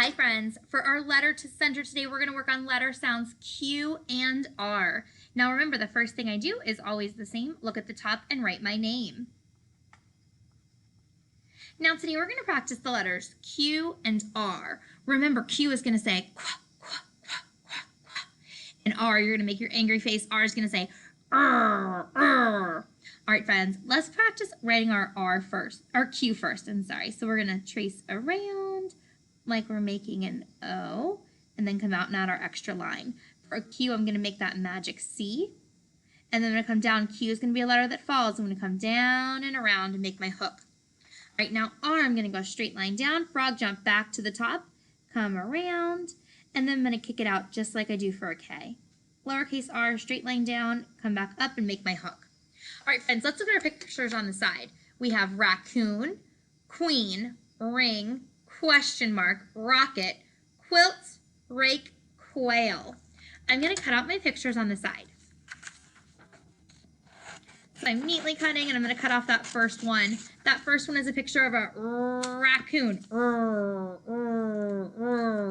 Hi friends, for our letter to center today, we're going to work on letter sounds Q and R. Now remember, the first thing I do is always the same. Look at the top and write my name. Now today we're going to practice the letters Q and R. Remember, Q is going to say quack, quack, quack, quack, quack. And R, you're going to make your angry face. R is going to say arr, arr. All right, friends, let's practice writing our R first, our Q first, So we're going to trace around like we're making an O, and then come out and add our extra line. For a Q, I'm going to make that magic C, and then when I come down, Q is going to be a letter that falls. I'm going to come down and around and make my hook. All right, now R, I'm going to go straight line down, frog jump back to the top, come around, and then I'm going to kick it out just like I do for a K. Lowercase r, straight line down, come back up and make my hook. All right, friends, let's look at our pictures on the side. We have raccoon, queen, ring, question mark, rocket, quilt, rake, quail. I'm going to cut out my pictures on the side. So I'm neatly cutting, and I'm going to cut off that first one. That first one is a picture of a raccoon.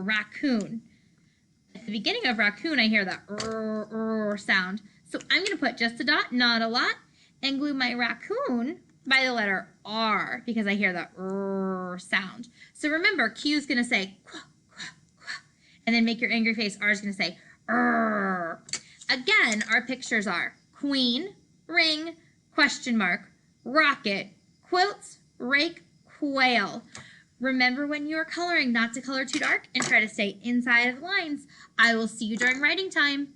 Raccoon. At the beginning of raccoon, I hear that sound. So I'm going to put just a dot, not a lot, and glue my raccoon by the letter R because I hear the sound. So remember, Q is going to say quack, quack, quack, and then make your angry face. R is going to say Again, our pictures are queen, ring, question mark, rocket, quilt, rake, quail. Remember when you're coloring not to color too dark and try to stay inside of the lines. I will see you during writing time.